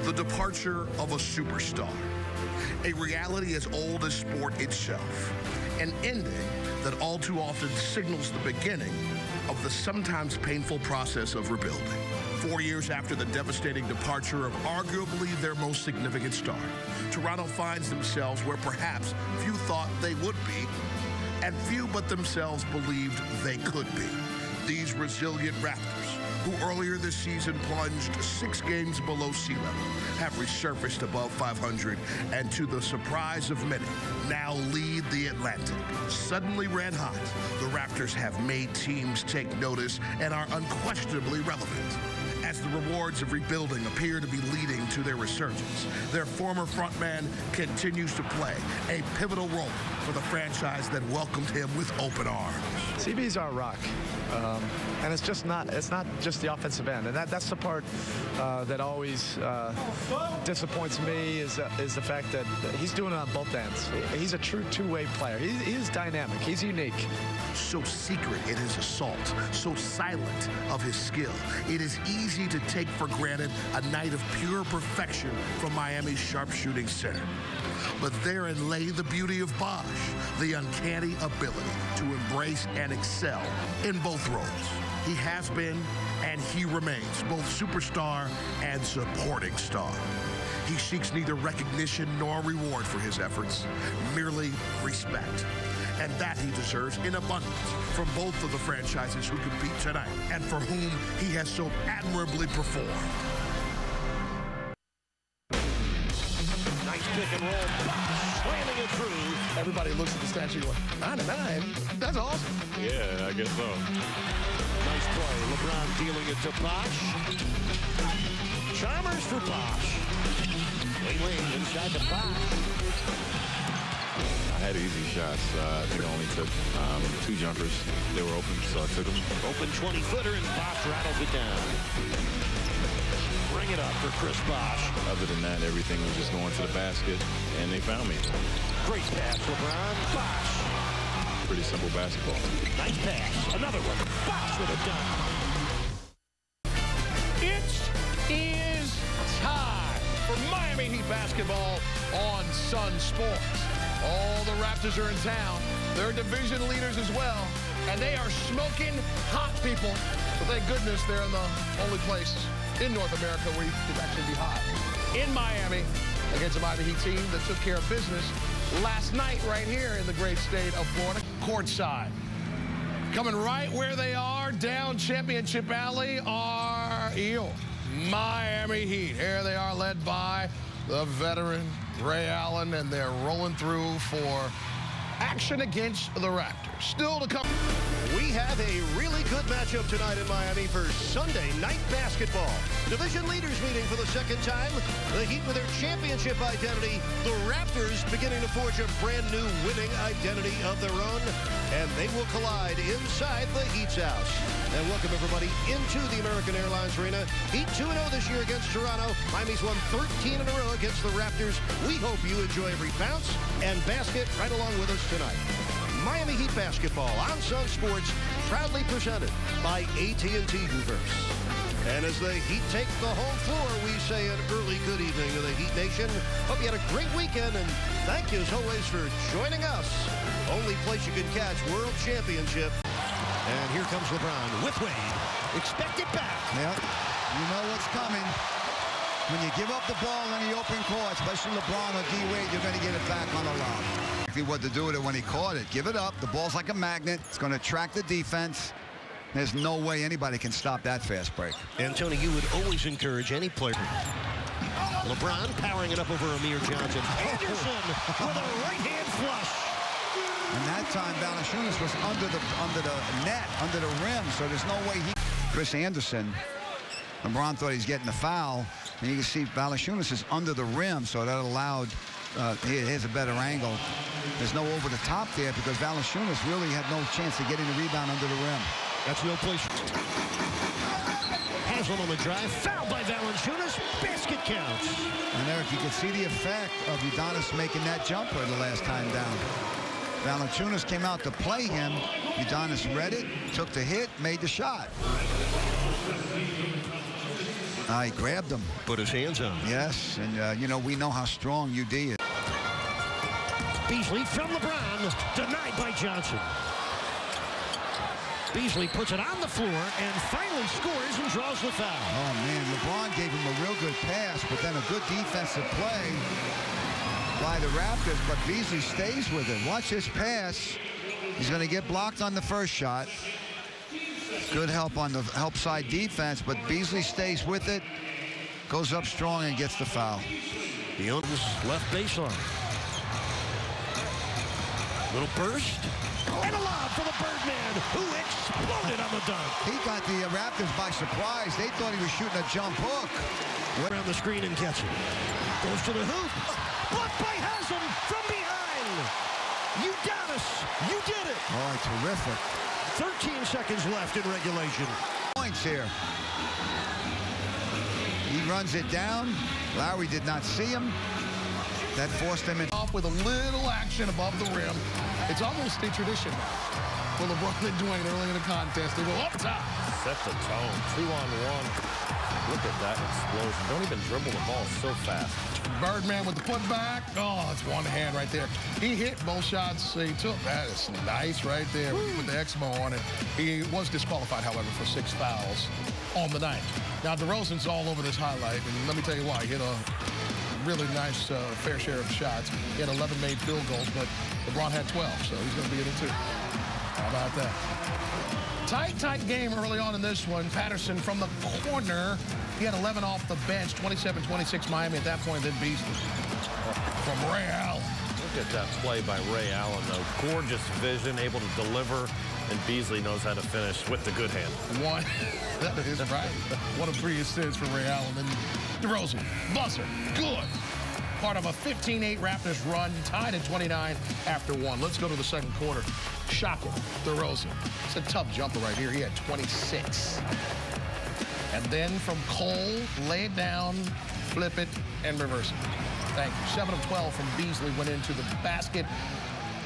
The departure of a superstar, a reality as old as sport itself, an ending that all too often signals the beginning of the sometimes painful process of rebuilding. 4 years after the devastating departure of arguably their most significant star, Toronto finds themselves where perhaps few thought they would be, and few but themselves believed they could be. These resilient Raptors, who earlier this season plunged 6 games below sea level, have resurfaced above 500, and to the surprise of many, now lead the Atlantic. Suddenly red hot, the Raptors have made teams take notice and are unquestionably relevant. As the rewards of rebuilding appear to be leading to their resurgence, their former frontman continues to play a pivotal role for the franchise that welcomed him with open arms. CB's our rock, and it's not just the offensive end, and that's the part that always disappoints me is the fact that he's doing it on both ends. He's a true two-way player. He is dynamic. He's unique. So secret in his assault, so silent of his skill, it is easy to take for granted a night of pure perfection from Miami's sharpshooting center. But therein lay the beauty of Bosh, the uncanny ability to embrace and excel in both roles. He has been, and he remains, both superstar and supporting star. He seeks neither recognition nor reward for his efforts, merely respect. And that he deserves in abundance from both of the franchises who compete tonight and for whom he has so admirably performed. Nice pick and roll. Slamming it through. Everybody looks at the statue going, 9-9? That's awesome. Yeah, I guess so. Nice play. LeBron dealing it to Bosh. Chalmers for Bosh. Wayne inside the Bosh. I had easy shots. I think I only took 2 jumpers. They were open, so I took them. Open 20-footer, and Bosh rattles it down. Bring it up for Chris Bosh. Other than that, everything was just going to the basket, and they found me. Great pass, LeBron. Bosh. Pretty simple basketball. Nice pass. Another one. Bosh with a dunk. It is time for Miami Heat basketball on Sunsports. All the Raptors are in town. They're division leaders as well. And they are smoking hot, people. But thank goodness they're in the only place in North America where you can actually be hot. In Miami, against a Miami Heat team that took care of business last night right here in the great state of Florida. Courtside. Coming right where they are, down Championship Alley, are your Miami Heat. Here they are, led by the veteran Ray Allen, and they're rolling through for action against the Raptors. Still to come. We have a really good matchup tonight in Miami for Sunday night basketball. Division leaders meeting for the second time. The Heat with their championship identity. The Raptors beginning to forge a brand new winning identity of their own. And they will collide inside the Heat's house. And welcome everybody into the American Airlines Arena. Heat 2-0 this year against Toronto. Miami's won 13 in a row against the Raptors. We hope you enjoy every bounce and basket right along with us tonight. Miami Heat basketball on Sunsports, proudly presented by AT&T Uverse. And as the Heat take the home floor, we say an early good evening to the Heat Nation. Hope you had a great weekend, and thank you as always for joining us. Only place you can catch World Championship. And here comes LeBron with Wade. Expect it back. Yep. You know what's coming. When you give up the ball in the open court, especially LeBron or D-Wade, you're going to get it back on the lob. Exactly what to do with it when he caught it. Give it up. The ball's like a magnet. It's going to attract the defense. There's no way anybody can stop that fast break. And, Tony, you would always encourage any player. LeBron powering it up over Amir Johnson. Anderson with a right-hand flush. And that time, Valanciunas was under the net, under the rim, so there's no way he... Chris Anderson, LeBron thought he's getting the foul, and you can see Valanciunas is under the rim, so that allowed... here's a better angle. There's no over the top there because Valanciunas really had no chance of getting the rebound under the rim. That's no place. Haslam on the drive. Fouled by Valanciunas. Basket counts. And Eric, you can see the effect of Udonis making that jumper the last time down. Valanciunas came out to play him. Udonis read it, took the hit, made the shot. I grabbed him. Put his hands on him. Yes, and you know, we know how strong UD is. Beasley from LeBron, denied by Johnson. Beasley puts it on the floor and finally scores and draws the foul. Oh, man, LeBron gave him a real good pass, but then a good defensive play by the Raptors, but Beasley stays with it. Watch this pass. He's going to get blocked on the first shot. Good help on the help side defense, but Beasley stays with it, goes up strong and gets the foul. The left baseline. Little burst. And a lob for the Birdman, who exploded on the dunk. He got the Raptors by surprise. They thought he was shooting a jump hook. Around the screen and catch it. Goes to the hoop. Blocked by Haslam from behind. You got us. You did it. Oh, terrific. 13 seconds left in regulation. Points here. He runs it down. Lowry did not see him. That forced him in. Off with a little action above the rim. It's almost a tradition for LeBron and Dwayne early in the contest. They go up top. Set the tone. 2-on-1. Look at that explosion. Don't even dribble the ball so fast. Birdman with the putback. Oh, it's one hand right there. He hit both shots he took. That is nice right there with the Exmo on it. He was disqualified, however, for 6 fouls on the night. Now, DeRozan's all over this highlight, and let me tell you why. He hit a really nice fair share of shots. He had 11 made field goals, but LeBron had 12, so he's going to be in it too. How about that? Tight game early on in this one. Patterson from the corner. He had 11 off the bench, 27-26 Miami at that point, then Beasley from Ray Allen. Look at that play by Ray Allen, though. Gorgeous vision, able to deliver, and Beasley knows how to finish with the good hand. One, that is right. One of 3 assists for Ray Allen. And DeRozan, buzzer, good. Part of a 15-8 Raptors run, tied at 29 after 1. Let's go to the second quarter. Shocking, DeRozan. It's a tough jumper right here. He had 26. And then from Cole, lay it down, flip it, and reverse it. Thank you. 7 of 12 from Beasley went into the basket.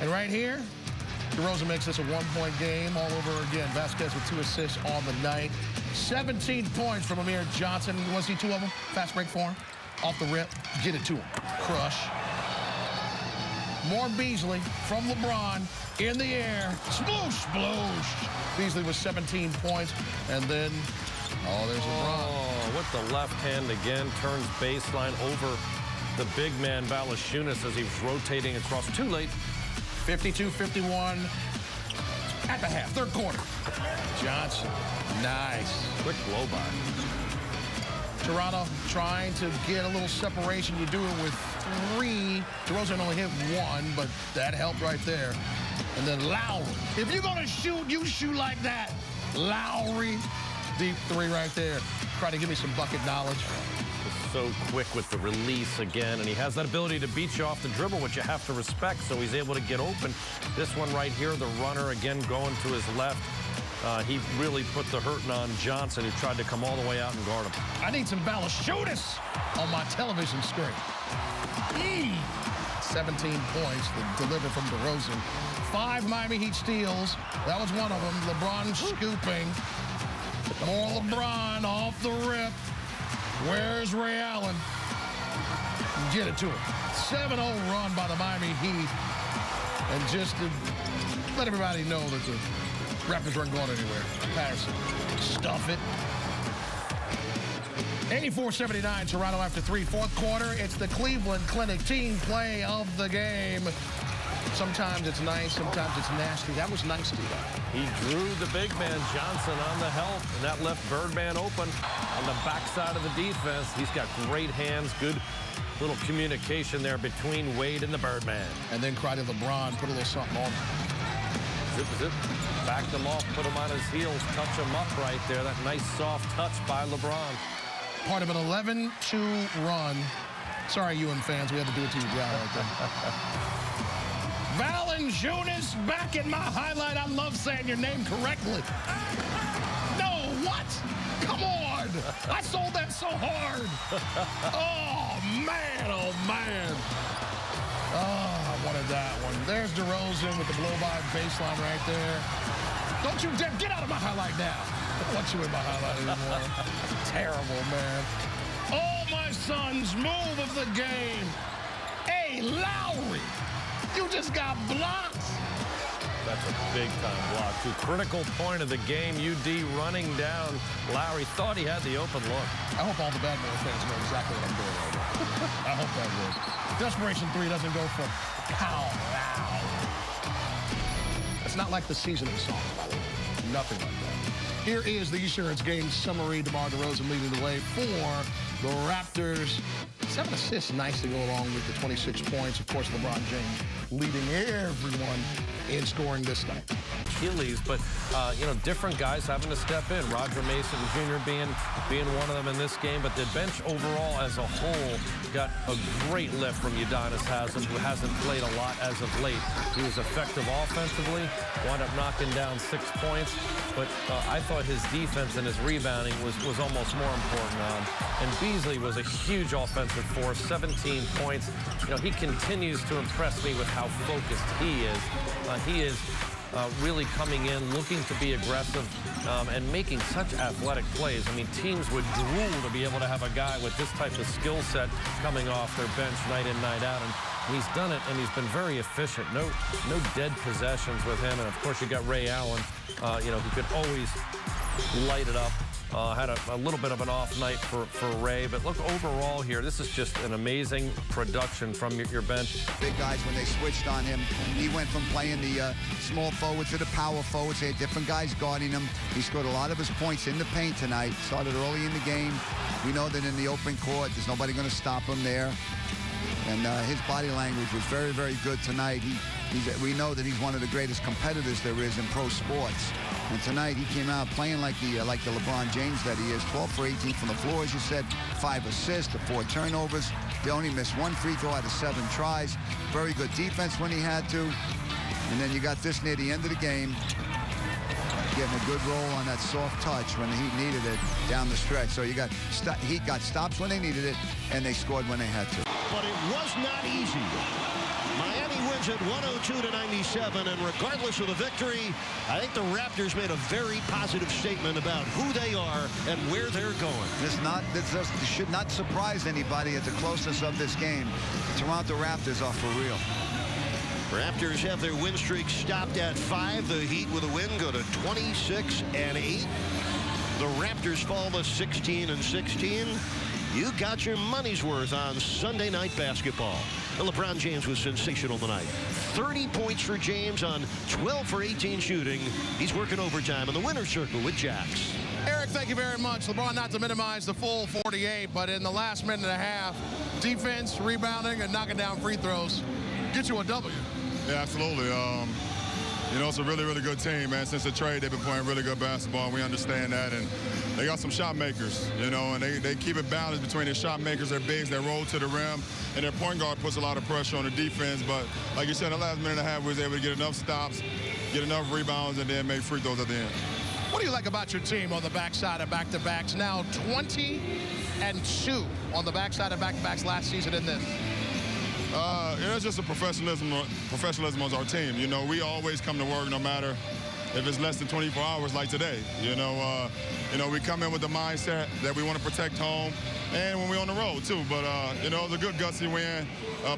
And right here, DeRozan makes this a 1-point game all over again. Vasquez with 2 assists on the night. 17 points from Amir Johnson. You want to see 2 of them? Fast break for him. Off the rip. Get it to him. Crush. More Beasley from LeBron in the air. Sploosh, sploosh. Beasley with 17 points. And then, oh, there's LeBron. Oh, with the left hand again. Turns baseline over the big man, Valanciunas, as he was rotating across. Too late. 52-51 at the half, third quarter. Johnson, nice. Quick blow by. Toronto trying to get a little separation. You do it with 3. DeRozan only hit 1, but that helped right there. And then Lowry. If you're going to shoot, you shoot like that. Lowry, deep 3 right there. Try to give me some bucket knowledge. So quick with the release again, and he has that ability to beat you off the dribble, which you have to respect, so he's able to get open. This one right here, the runner again going to his left. He really put the hurting on Johnson, who tried to come all the way out and guard him. I need some Valanciunas on my television screen. 17 points that delivered from DeRozan. 5 Miami Heat steals. That was one of them. LeBron scooping. More LeBron off the rip. Where's Ray Allen? Get it to him. 7-0 run by the Miami Heat. And just to let everybody know that the Raptors weren't going anywhere. Patterson, stuff it. 84-79, Toronto after 3. Fourth quarter, it's the Cleveland Clinic team play of the game. Sometimes it's nice, sometimes it's nasty. That was nice to you. He drew the big man, Johnson, on the help, and that left Birdman open on the backside of the defense. He's got great hands, good little communication there between Wade and the Birdman. And then cry to LeBron, put a little something on him. Zip, zip, backed him off, put him on his heels, touch him up right there. That nice soft touch by LeBron. Part of an 11-2 run. Sorry, UM fans, we had to do it to you guys right there. Valanciunas back in my highlight. I love saying your name correctly. No, what? Come on. I sold that so hard. Oh, man. Oh, man. Oh, I wanted that one. There's DeRozan with the blow-by baseline right there. Don't you dare get out of my highlight now. don't want you in my highlight anymore. Terrible, man. Oh, my son's move of the game. Hey, Lowry, you just got blocked. That's a big-time block, too. Critical point of the game. UD running down. Lowry thought he had the open look. I hope all the bad boy fans know exactly what I'm doing right now. I hope that will. Desperation 3 doesn't go from Pow Wow. It's not like the seasoning song, by the way. Nothing like that. Here is the Esurance game summary. DeMar DeRozan leading the way for the Raptors. 7 assists, nice to go along with the 26 points. Of course, LeBron James leading everyone in scoring this night. Achilles, but you know, different guys having to step in. Roger Mason Jr. being one of them in this game, but the bench overall as a whole got a great lift from Udonis Haslem, who hasn't played a lot as of late. He was effective offensively, wound up knocking down 6 points, but I thought his defense and his rebounding was almost more important. And Beasley was a huge offensive force, 17 points. You know, he continues to impress me with how focused he is. He is really coming in, looking to be aggressive, and making such athletic plays. I mean, teams would drool to be able to have a guy with this type of skill set coming off their bench night in, night out. And he's done it, and he's been very efficient. No dead possessions with him. And, of course, you got Ray Allen, you know, who could always light it up. Had a little bit of an off night for Ray, but look, overall here, this is just an amazing production from your bench. Big guys, when they switched on him, he went from playing the small forward to the power forwards. They had different guys guarding him. He scored a lot of his points in the paint tonight. Started early in the game. We know that in the open court, there's nobody going to stop him there. And his body language was very, very good tonight. We know that he's one of the greatest competitors there is in pro sports. And tonight he came out playing like the LeBron James that he is. 12 for 18 from the floor, as you said. 5 assists, 4 turnovers. They only missed 1 free throw out of 7 tries. Very good defense when he had to. And then you got this near the end of the game, getting a good roll on that soft touch when the Heat needed it down the stretch. So you got Heat got stops when they needed it, and they scored when they had to. But it was not easy. Miami wins it 102-97, and regardless of the victory, I think the Raptors made a very positive statement about who they are and where they're going. This should not surprise anybody at the closeness of this game. The Toronto Raptors are for real. Raptors have their win streak stopped at 5. The Heat with a win go to 26-8. The Raptors fall to 16-16. You got your money's worth on Sunday night basketball. And LeBron James was sensational tonight. 30 points for James on 12 for 18 shooting. He's working overtime in the winner's circle with Jax. Eric, thank you very much. LeBron, not to minimize the full 48, but in the last minute and a half, defense, rebounding, and knocking down free throws get you a W. Yeah, absolutely. You know, it's a really, really good team, man. Since the trade, they've been playing really good basketball, and we understand that. And they got some shot makers, you know, and they keep it balanced between their shot makers, their bigs that roll to the rim, and their point guard puts a lot of pressure on the defense. But like you said, the last minute and a half, we was able to get enough stops, get enough rebounds, and then make free throws at the end. What do you like about your team on the backside of back-to-backs? Now 20-2 on the backside of back-to-backs last season in this. It's just a professionalism on our team. You know, we always come to work no matter if it's less than 24 hours like today. You know, we come in with the mindset that we want to protect home and when we're on the road, too. But, you know, it was a good gutsy win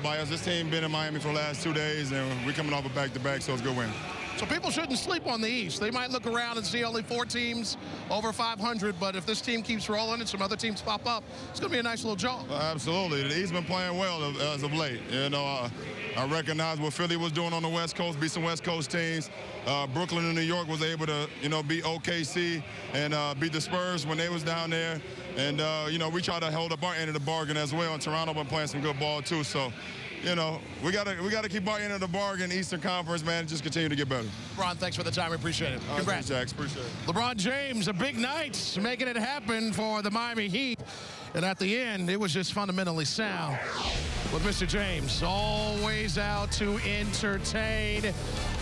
by us. This team been in Miami for the last 2 days, and we're coming off a back-to-back, so it's a good win. So people shouldn't sleep on the East. They might look around and see only 4 teams over 500, but if this team keeps rolling and some other teams pop up, it's going to be a nice little jaunt. Absolutely. The East been playing well as of late. You know, I recognize what Philly was doing on the West Coast, beat some West Coast teams. Brooklyn and New York was able to, you know, beat OKC and beat the Spurs when they was down there. And, you know, we try to hold up our end of the bargain as well. And Toronto been playing some good ball, too. So, you know, we gotta keep our end of the bargain, Eastern Conference, man, and just continue to get better. LeBron, thanks for the time. We appreciate it. Congrats. Thanks, Jax. Appreciate it. LeBron James, a big night, making it happen for the Miami Heat. And at the end, it was just fundamentally sound with Mr. James, always out to entertain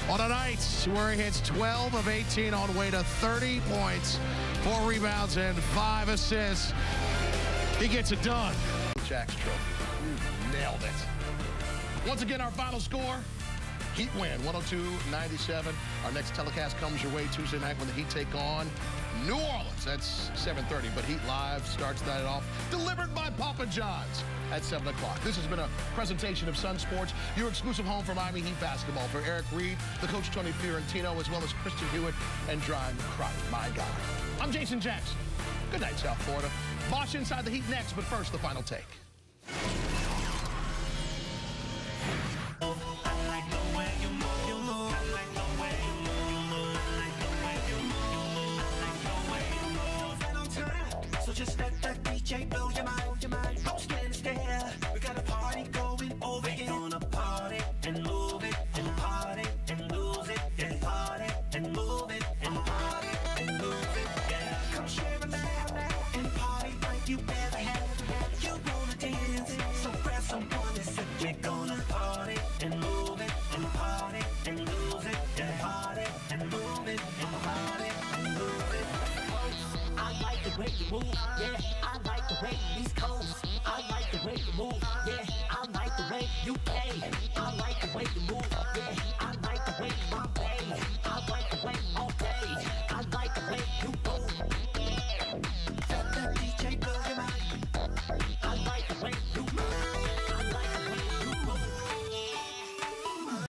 on a night where he hits 12 of 18 on way to 30 points, 4 rebounds, and 5 assists. He gets it done. Jax trophy. Nailed it. Once again, our final score, Heat win, 102-97. Our next telecast comes your way Tuesday night when the Heat take on New Orleans. That's 7:30, but Heat Live starts that off. Delivered by Papa John's at 7 o'clock. This has been a presentation of Sunsports, your exclusive home for Miami Heat basketball. For Eric Reed, the coach Tony Fiorentino, as well as Christian Hewitt and Brian Crowder, my guy. I'm Jason Jackson. Good night, South Florida. Bosch Inside the Heat next, but first, the final take. Just let that DJ blow your mind. Don't stand still. We got a party going over here. We're gonna party and move it, and party and lose it, and party and move it, and party and move it. Yeah, come share a laugh and party like you never had. You wanna dance, so grab someone and say we're gonna party and move it, and party and lose it, and party and move it, and party and move it. I like the way you move, yeah. I like the way East Coast. I like the way you move, yeah. I like the way you play. I like the way you move, yeah.